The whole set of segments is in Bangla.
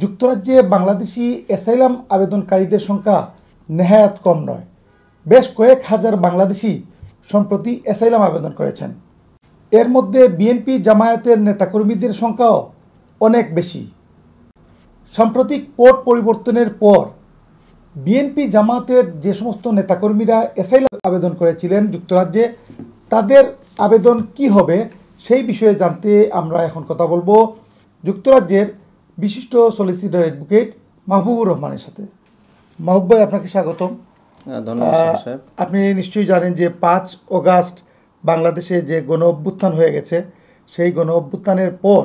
যুক্তরাজ্যে বাংলাদেশি অ্যাসাইলাম আবেদনকারীদের সংখ্যা নেহায়াত কম নয়। বেশ কয়েক হাজার বাংলাদেশি সম্প্রতি অ্যাসাইলাম আবেদন করেছেন। এর মধ্যে বিএনপি জামায়াতের নেতাকর্মীদের সংখ্যাও অনেক বেশি। সাম্প্রতিক পট পরিবর্তনের পর বিএনপি জামায়াতের যে সমস্ত নেতাকর্মীরা অ্যাসাইলাম আবেদন করেছিলেন যুক্তরাজ্যে, তাদের আবেদন কি হবে সেই বিষয়ে জানতে আমরা এখন কথা বলবো যুক্তরাজ্যের বিশিষ্ট সলিসিটর অ্যাডভোকেট মাহবুবুর রহমানের সাথে। মাহবুব ভাই, আপনাকে স্বাগতম। ধন্যবাদ। আপনি নিশ্চয়ই জানেন যে 5 অগাস্ট বাংলাদেশে যে গণ অভ্যুত্থান হয়ে গেছে, সেই গণ অভ্যুত্থানের পর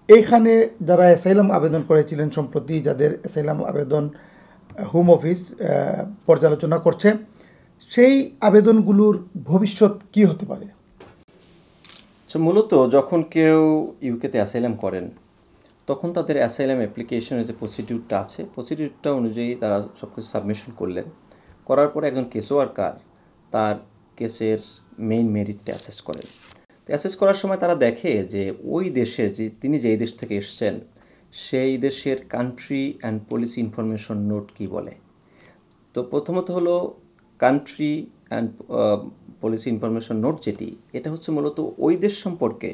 এইখানে যারা অ্যাসাইলাম আবেদন করেছিলেন, সম্প্রতি যাদের অ্যাসাইলাম আবেদন হোম অফিস পর্যালোচনা করছে, সেই আবেদনগুলোর ভবিষ্যৎ কি হতে পারে? মূলত যখন কেউ ইউকেতে অ্যাসাইলাম করেন, তখন তাদের অ্যাসাইলাম অ্যাপ্লিকেশনের যে প্রসিডিউরটা আছে, প্রসিডিউরটা অনুযায়ী তারা সব কিছু সাবমিশন করলেন। করার পরে একজন কেস ওয়ার্কার তার কেসের মেইন মেরিটটা অ্যাসেস করেন। তো অ্যাসেস করার সময় তারা দেখে যে ওই দেশের তিনি যেই দেশ থেকে এসছেন সেই দেশের country and policy information note কী বলে। তো প্রথমত হলো country and policy information note, যেটি এটা হচ্ছে মূলত ওই দেশ সম্পর্কে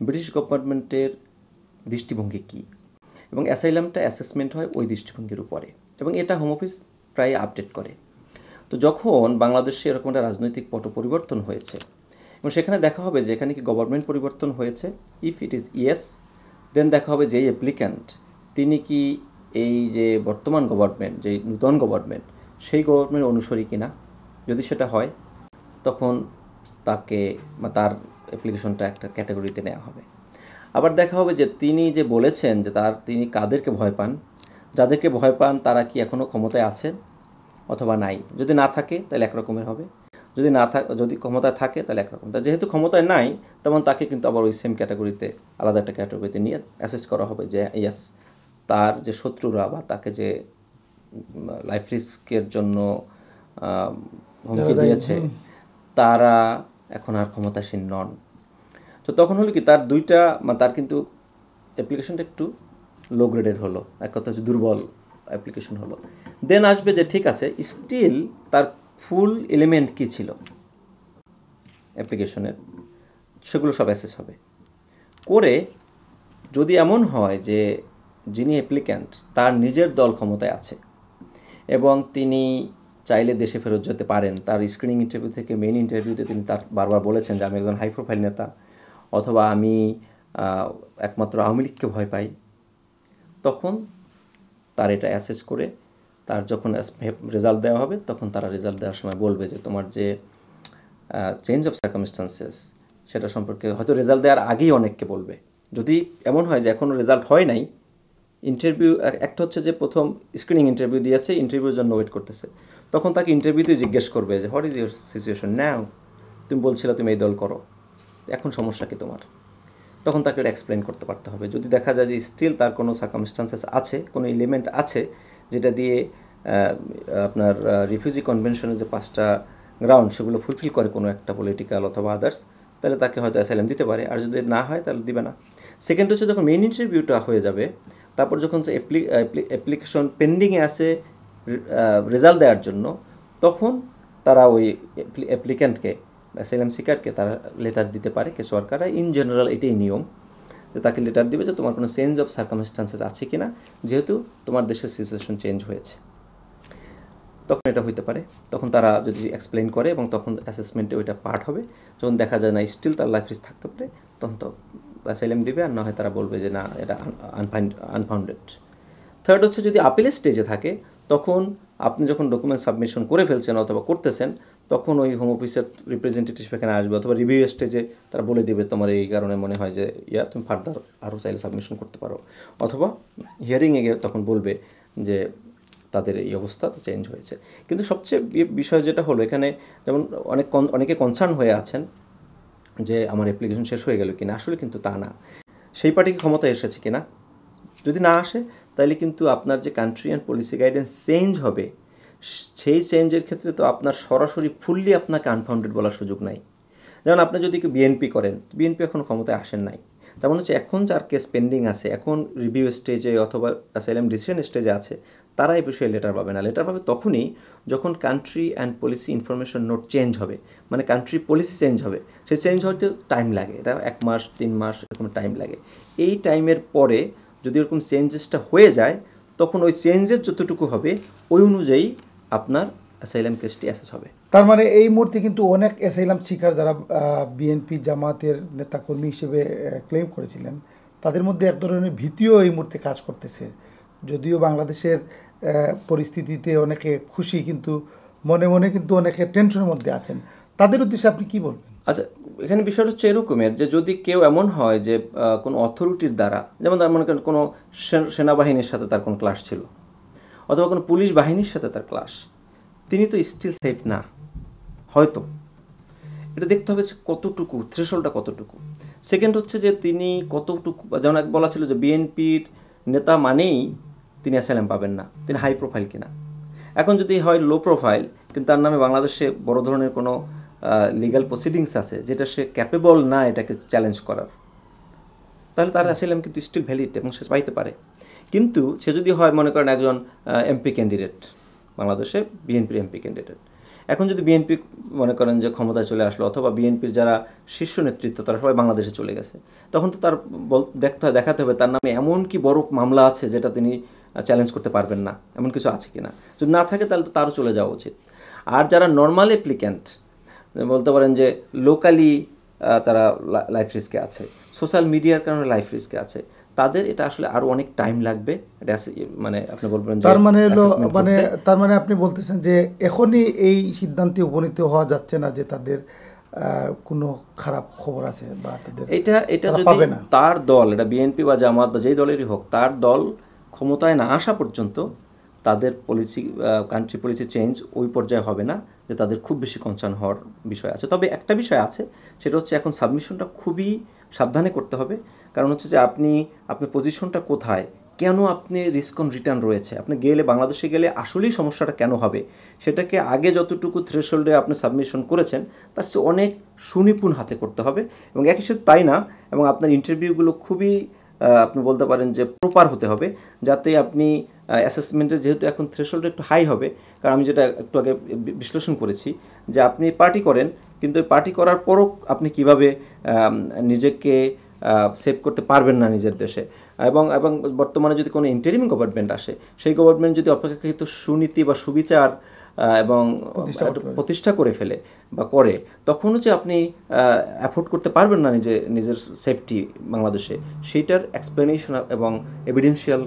ব্রিটিশ গভর্নমেন্টের দৃষ্টিভঙ্গি কী, এবং অ্যাসাইলামটা অ্যাসেসমেন্ট হয় ওই দৃষ্টিভঙ্গির উপরে, এবং এটা হোম অফিস প্রায় আপডেট করে। তো যখন বাংলাদেশে এরকম একটা রাজনৈতিক পট পরিবর্তন হয়েছে এবং সেখানে দেখা হবে যে এখানে কি গভর্নমেন্ট পরিবর্তন হয়েছে, ইফ ইট ইজ ইয়েস, দেন দেখা হবে যে এই অ্যাপ্লিক্যান্ট তিনি কি এই যে বর্তমান গভর্নমেন্ট, যে নূতন গভর্নমেন্ট, সেই গভর্নমেন্ট অনুসরী কিনা। যদি সেটা হয় তখন তাকে বা তার অ্যাপ্লিকেশনটা একটা ক্যাটাগরিতে নেওয়া হবে। আবার দেখা হবে যে তিনি যে বলেছেন যে তিনি কাদেরকে ভয় পান, যাদেরকে ভয় পান তারা কি এখনও ক্ষমতায় আছেন অথবা নাই। যদি না থাকে তাহলে একরকমের হবে, যদি ক্ষমতায় থাকে তাহলে একরকম। যেহেতু ক্ষমতায় নাই, তেমন তাকে কিন্তু আবার ওই সেম ক্যাটাগরিতে, আলাদা একটা ক্যাটাগরিতে নিয়ে অ্যাসেস করা হবে যে ইয়েস, তার যে শত্রুরা বা তাকে যে লাইফ রিস্কের জন্য হুমকি দিয়েছে তারা এখন আর ক্ষমতাসীন নন। তো তখন হলো কি তার কিন্তু অ্যাপ্লিকেশনটা একটু লো গ্রেডের হলো, এক কথা হচ্ছে দুর্বল অ্যাপ্লিকেশন হলো। দেন আসবে যে ঠিক আছে, স্টিল তার ফুল এলিমেন্ট কী ছিল অ্যাপ্লিকেশনের, সেগুলো সব অ্যাসেস হবে করে। যদি এমন হয় যে যিনি অ্যাপ্লিক্যান্ট তার নিজের দল ক্ষমতায় আছে এবং তিনি চাইলে দেশে ফেরত যেতে পারেন, তার স্ক্রিনিং ইন্টারভিউ থেকে মেইন ইন্টারভিউতে তিনি তার বারবার বলেছেন যে আমি একজন হাই প্রোফাইল নেতা, অথবা আমি একমাত্র আওয়ামী লীগকে ভয় পাই, তখন তার এটা অ্যাসেস করে তার যখন রেজাল্ট দেওয়া হবে তখন তারা রেজাল্ট দেওয়ার সময় বলবে যে তোমার যে চেঞ্জ অফ সার্কামস্টান্সেস সেটা সম্পর্কে হয়তো রেজাল্ট দেওয়ার আগেই অনেককে বলবে। যদি এমন হয় যে এখনও রেজাল্ট হয় নাই, ইন্টারভিউ একটা হচ্ছে যে প্রথম স্ক্রিনিং ইন্টারভিউ দিয়েছে, ইন্টারভিউর জন্য ওয়েট করতেছে, তখন তাকে ইন্টারভিউতে জিজ্ঞেস করবে যে হোয়াট ইজ ইউর সিচুয়েশন নাও, তুমি বলছিলে তুমি এই দল করো, এখন সমস্যা কি তোমার। তখন তাকে এটা এক্সপ্লেন করতে পারতে হবে। যদি দেখা যায় যে স্টিল তার কোনো সার্কামস্টান্সেস আছে, কোনো এলিমেন্ট আছে যেটা দিয়ে আপনার রিফিউজি কনভেনশনের যে 5টা গ্রাউন্ড সেগুলো ফুলফিল করে কোনো একটা পলিটিক্যাল অথবা আদার্স, তাহলে তাকে হয়তো অ্যাসাইলাম দিতে পারে। আর যদি না হয় তাহলে দিবে না। সেকেন্ড হচ্ছে যখন মেইন ইন্টারভিউটা হয়ে যাবে, তারপর যখন অ্যাপ্লিকেশন পেন্ডিংয়ে আসে রেজাল্ট দেওয়ার জন্য, তখন তারা ওই অ্যাপ্লিক্যান্টকে, অ্যাসাইলাম সিকারকে তারা লেটার দিতে পারে। কেস ওয়ার্কাররা ইন জেনারেল এটাই নিয়ম যে তাকে লেটার দিবে যে তোমার কোনো চেঞ্জ অফ সার্কামস্টান্সেস আছে কি না, যেহেতু তোমার দেশের সিচুয়েশন চেঞ্জ হয়েছে, তখন এটা হইতে পারে। তখন তারা যদি এক্সপ্লেন করে এবং তখন অ্যাসেসমেন্টে ওইটা পার্ট হবে। যখন দেখা যায় না স্টিল তার লাইফ রিস্ক থাকতে পারে, তখন তো অ্যাসাইলাম দিবে, আর না হয় তারা বলবে যে না, এটা আনফাউন্ডেড। থার্ড হচ্ছে যদি আপিলের স্টেজে থাকে, তখন আপনি যখন ডকুমেন্ট সাবমিশন করে ফেলছেন অথবা করতেছেন, তখন ওই হোম অফিসের রিপ্রেজেন্টেটিভ এখানে আসবে, অথবা রিভিউ স্টেজে তারা বলে দেবে তোমার এই কারণে মনে হয় যে তুমি ফার্দার আরও চাইলে সাবমিশন করতে পারো, অথবা হিয়ারিংয়ে গিয়ে তখন বলবে যে তাদের এই অবস্থা তো চেঞ্জ হয়েছে। কিন্তু সবচেয়ে বিষয় যেটা হলো এখানে, যেমন অনেকে কনসার্ন হয়ে আছেন যে আমার অ্যাপ্লিকেশন শেষ হয়ে গেল কিনা, আসলে কিন্তু তা না। সেই পার্টি কি ক্ষমতায় এসেছে কিনা, যদি না আসে তাহলে কিন্তু আপনার যে country and policy guidance change হবে, সেই চেঞ্জের ক্ষেত্রে তো আপনার সরাসরি ফুললি আপনাকে আনফাউন্ডেড বলার সুযোগ নাই। যেমন আপনি যদি বিএনপি করেন, বিএনপি এখন ক্ষমতায় আসেন নাই, তেমন হচ্ছে এখন যার কেস পেন্ডিং আছে, এখন রিভিউ স্টেজে অথবা অ্যাসাইলাম ডিসিশন স্টেজে আছে, তারা এই বিষয়ে লেটার পাবে না। লেটার পাবে তখনই যখন country and policy information note change হবে, মানে কান্ট্রি পলিসি চেঞ্জ হবে। সে চেঞ্জ হতে টাইম লাগে, এটা 1 মাস 3 মাস এরকম টাইম লাগে। এই টাইমের পরে যদি এরকম চেঞ্জেসটা হয়ে যায়, তখন ওই চেঞ্জেস যতটুকু হবে ওই অনুযায়ী আপনার অ্যাসাইলাম কেসটি অ্যাসেস হবে। তার মানে এই মুহূর্তে কিন্তু অনেক অ্যাসাইলাম সিকার যারা বিএনপি জামাতের নেতাকর্মী হিসেবে ক্লেম করেছিলেন, তাদের মধ্যে এক ধরনের ভীতিও এই মুহূর্তে কাজ করতেছে। যদিও বাংলাদেশের পরিস্থিতিতে অনেকে খুশি, কিন্তু মনে মনে কিন্তু অনেকে টেনশনের মধ্যে আছেন। তাদের উদ্দেশ্যে আপনি কি বলবেন? আচ্ছা, এখানে বিষয়টা হচ্ছে এরকমের যে যদি কেউ এমন হয় যে কোনো অথরিটির দ্বারা, যেমন তার মনে করেন কোনো সেনাবাহিনীর সাথে তার কোনো ক্লাশ ছিল, অথবা কোনো পুলিশ বাহিনীর সাথে তার ক্লাশ, তিনি তো স্টিল সেফ না। হয়তো এটা দেখতে হবে যে কতটুকু, থ্রেশহোল্ডটা কতটুকু। সেকেন্ড হচ্ছে যে তিনি কতটুকু, যেমন এক বলা ছিল যে বিএনপির নেতা মানেই তিনি অ্যাসাইলাম পাবেন না, তিনি হাই প্রোফাইল কিনা। এখন যদি হয় লো প্রোফাইল, কিন্তু তার নামে বাংলাদেশে বড় ধরনের কোনো লিগ্যাল প্রসিডিংস আছে যেটা সে ক্যাপেবল না এটাকে চ্যালেঞ্জ করার, তাহলে তার অ্যাসাইলাম কিন্তু স্টিল ভ্যালিড এবং সে পাইতে পারে। কিন্তু সে যদি হয় মনে করেন একজন এমপি ক্যান্ডিডেট, বাংলাদেশে বিএনপির এমপি ক্যান্ডিডেট, এখন যদি বিএনপি মনে করেন যে ক্ষমতায় চলে আসলো, অথবা বিএনপির যারা শীর্ষ নেতৃত্ব তারা সবাই বাংলাদেশে চলে গেছে, তখন তো তার দেখাতে হবে তার নামে এমন কি বড় মামলা আছে যেটা তিনি চ্যালেঞ্জ করতে পারবেন না, এমন কিছু আছে কি না। যদি না থাকে তাহলে তো তারও চলে যাওয়া উচিত। আর যারা নর্মাল অ্যাপ্লিক্যান্ট, বলতে পারেন যে লোকালি তারা লাইফ রিস্কে আছে, সোশ্যাল মিডিয়ার কারণে লাইফ রিস্কে আছে, তাদের এটা আসলে আরও অনেক টাইম লাগবে। এটা মানে আপনি বলবেন তার মানে আপনি বলতেছেন যে এখনই এই সিদ্ধান্তে উপনীত হওয়া যাচ্ছে না যে তাদের কোনো খারাপ খবর আছে বা তাদের এটা যদি তার দল, এটা বিএনপি বা জামাত বা যেই দলেরই হোক, তার দল ক্ষমতায় না আসা পর্যন্ত তাদের পলিসি, কান্ট্রি পলিসি চেঞ্জ ওই পর্যায়ে হবে না যে তাদের খুব বেশি কনসার্ন হওয়ার বিষয় আছে। তবে একটা বিষয় আছে, সেটা হচ্ছে এখন সাবমিশনটা খুবই সাবধানে করতে হবে। কারণ হচ্ছে যে আপনার পজিশনটা কোথায়, কেন আপনি রিস্ক অন রিটার্ন রয়েছে, আপনি গেলে বাংলাদেশে গেলে আসলেই সমস্যাটা কেন হবে, সেটাকে আগে যতটুকু থ্রেশহোল্ডে আপনি সাবমিশন করেছেন তার চেয়ে অনেক সুনিপুণ হাতে করতে হবে। এবং একই সাথে তাই না, এবং আপনার ইন্টারভিউগুলো খুবই আপনি বলতে পারেন যে প্রপার হতে হবে, যাতে আপনি অ্যাসেসমেন্টের, যেহেতু এখন থ্রেশহোল্ড একটু হাই হবে, কারণ আমি যেটা একটু আগে বিশ্লেষণ করেছি যে আপনি পার্টি করেন, কিন্তু পার্টি করার পরও আপনি কিভাবে নিজেকে সেভ করতে পারবেন না নিজের দেশে। এবং বর্তমানে যদি কোনো ইন্টারিম গভর্নমেন্ট আসে, সেই গভর্নমেন্ট যদি অপেক্ষাকৃত সুনীতি বা সুবিচার এবং প্রতিষ্ঠা করে ফেলে বা করে, তখন হচ্ছে আপনি অ্যাফোর্ড করতে পারবেন না নিজের সেফটি বাংলাদেশে, সেইটার এক্সপ্লেনেশন এবং এভিডেন্সিয়াল